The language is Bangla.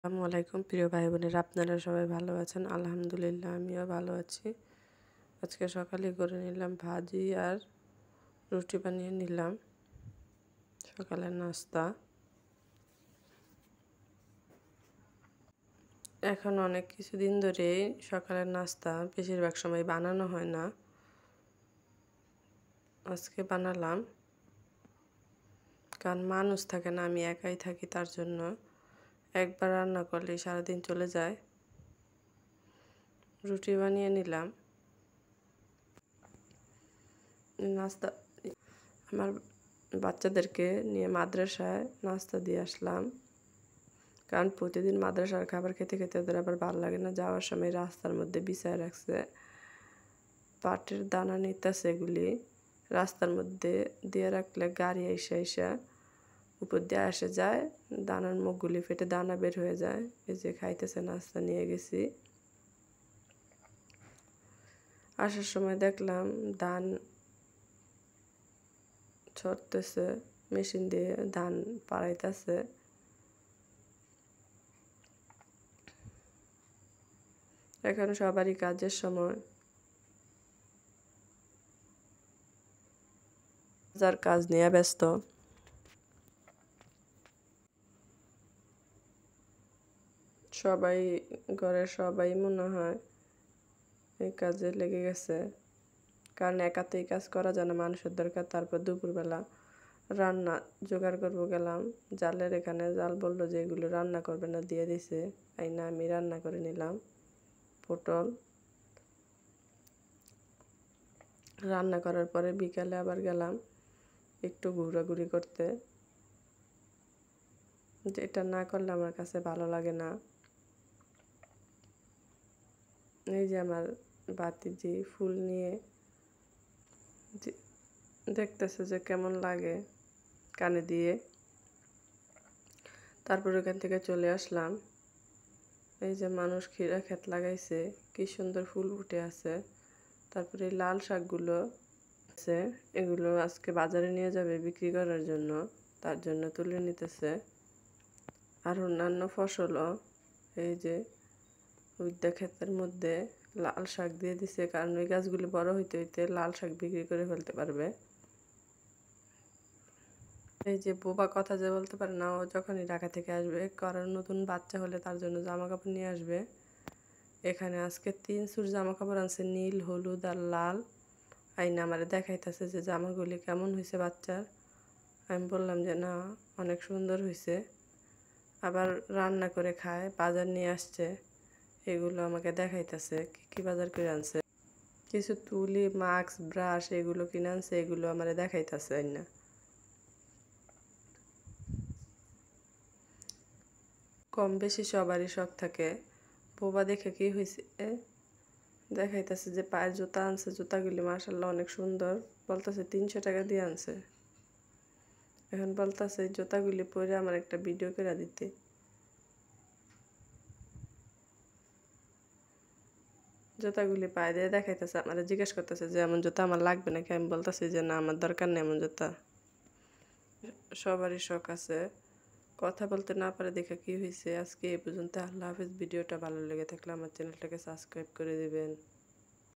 আসসালামু আলাইকুম প্রিয় ভাই বোনেরা, আপনারা সবাই ভালো আছেন? আলহামদুলিল্লাহ, আমিও ভালো আছি। আজকে সকালে করে নিলাম ভাজি আর রুটি বানিয়ে নিলাম সকালের নাস্তা। এখন অনেক কিছুদিন ধরেই সকালের নাস্তা বেশিরভাগ সময় বানানো হয় না, আজকে বানালাম। কারণ মানুষ থাকে না, আমি একাই থাকি, তার জন্য একবার রান্না করলেই সারাদিন চলে যায়। রুটি বানিয়ে নিলাম। নাস্তা আমার বাচ্চাদেরকে নিয়ে মাদ্রাসায় নাস্তা দিয়ে আসলাম, কারণ প্রতিদিন মাদ্রাসার খাবার খেতে খেতে ওদের আবার ভালো লাগে না। যাওয়ার সময় রাস্তার মধ্যে বিছায় রাখছে, পাটের দানা নিতেছে, এগুলি রাস্তার মধ্যে দিয়ে রাখলে গাড়ি এসে এসে উপর দিয়ে আসে যায়, দানার মুখগুলি ফেটে দানা বের হয়ে যায়। এই যে খাইতেছে, নাস্তা নিয়ে গেছি। আসার সময় দেখলাম ধান ছড়তেছে, মেশিন দিয়ে ধান পাড়াইতেছে। এখন সবারই কাজের সময়, যার কাজ নিয়ে ব্যস্ত। সবাই ঘরের সবাই মনে হয় এই কাজে লেগে গেছে, কারণ একাতেই কাজ করা যায় না, মানুষের দরকার। তারপর দুপুরবেলা রান্না জোগাড় করবো গেলাম, জালের এখানে জাল বললো যে এগুলো রান্না করবে না, দিয়ে দিছে। না, আমি রান্না করে নিলাম পটল। রান্না করার পরে বিকালে আবার গেলাম একটু ঘোরাঘুরি করতে, যেটা না করলে আমার কাছে ভালো লাগে না। এই যে আমার ভাতিজি ফুল নিয়ে দেখতেছে যে কেমন লাগে কানে দিয়ে। তারপর ওখান থেকে চলে আসলাম। এই যে মানুষ ক্ষীরা ক্ষেত লাগাইছে, কি সুন্দর ফুল ফুটে আছে। তারপরে এই লাল শাকগুলো আছে, এগুলো আজকে বাজারে নিয়ে যাবে বিক্রি করার জন্য, তার জন্য তুলে নিতেছে। আর অন্যান্য ফসলও এই যে উদ্যা ক্ষেতের মধ্যে লাল শাক দিয়ে দিছে, কারণ ওই গাছগুলি বড় হইতে হইতে লাল শাক বিক্রি করে ফেলতে পারবে। এই যে বোবা কথা যে বলতে পারে না, ও যখনই ঢাকা থেকে আসবে, কারণ নতুন বাচ্চা হলে তার জন্য জামা কাপড় নিয়ে আসবে। এখানে আজকে 3 সুট জামা কাপড় আনছে, নীল, হলুদ আর লাল। আইনা আমারে দেখাইতেছে যে জামাগুলি কেমন হয়েছে বাচ্চার। আমি বললাম যে না, অনেক সুন্দর হয়েছে। আবার রান্না করে খায়, বাজার নিয়ে আসছে, এগুলো আমাকে দেখাইতেছে কি কি বাজার করে আনছে। কিছু তুলি, মাস্ক, ব্রাশ এগুলো কিনে আনছে, এগুলো আমারে দেখাইতেছে। না, কম বেশি সবারই শখ থাকে। বোবা দেখে কি হয়েছে, দেখাইতেছে যে পায়ের জুতা আনছে, জুতাগুলি মাশাআল্লাহ অনেক সুন্দর। বলতেছে 300 টাকা দিয়ে আনছে। এখন বলতেছে এই জুতাগুলি পরে আমার একটা ভিডিও করে দিতে। জুতাগুলি পায়ে দিয়ে দেখাইতেছে, আমার জিজ্ঞেস করতেছে যে এমন জুতা আমার লাগবে নাকি। আমি বলতেছি যে না, আমার দরকার নেই এমন জুতা। সবারই শখ আছে, কথা বলতে না পারে দেখে কি হয়েছে। আজকে এই পর্যন্ত, আল্লাহ হাফেজ। ভিডিওটা ভালো লেগে থাকলে আমার চ্যানেলটাকে সাবস্ক্রাইব করে দিবেন।